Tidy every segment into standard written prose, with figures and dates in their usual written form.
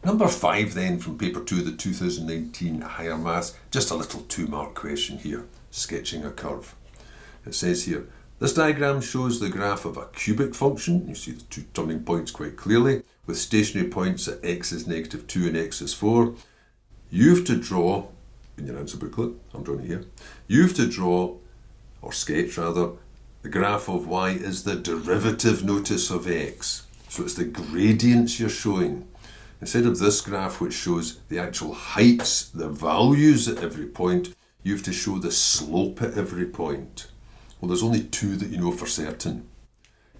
Number 5 then from paper 2, the 2019 Higher Maths, just a little 2-mark question here, sketching a curve. It says here, this diagram shows the graph of a cubic function, you see the 2 turning points quite clearly, with stationary points at x is -2 and x is 4. You have to draw, in your answer booklet, I'm drawing it here, you have to draw, or sketch rather, the graph of y is the derivative, notice, of x. So it's the gradients you're showing. Instead of this graph which shows the actual heights, the values at every point, you have to show the slope at every point. Well, there's only 2 that you know for certain.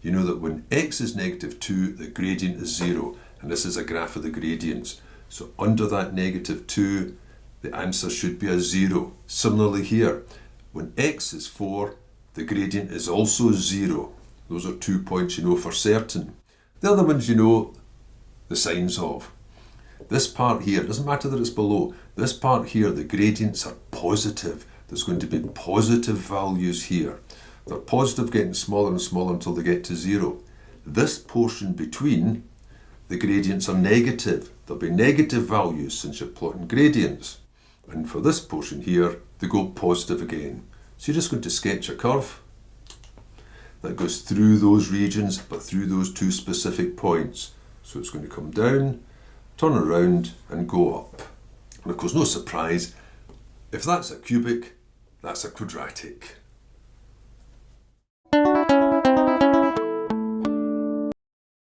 You know that when x is -2, the gradient is 0, and this is a graph of the gradients. So under that -2, the answer should be a 0. Similarly here, when x is 4, the gradient is also 0. Those are 2 points you know for certain. The other ones you know the signs of. This part here, it doesn't matter that it's below, this part here, the gradients are positive. There's going to be positive values here. They're positive, getting smaller and smaller until they get to 0. This portion between, the gradients are negative. There'll be negative values since you're plotting gradients. And for this portion here, they go positive again. So you're just going to sketch a curve that goes through those regions, but through those 2 specific points. So it's going to come down, turn around and go up. And of course, no surprise, if that's a cubic, that's a quadratic.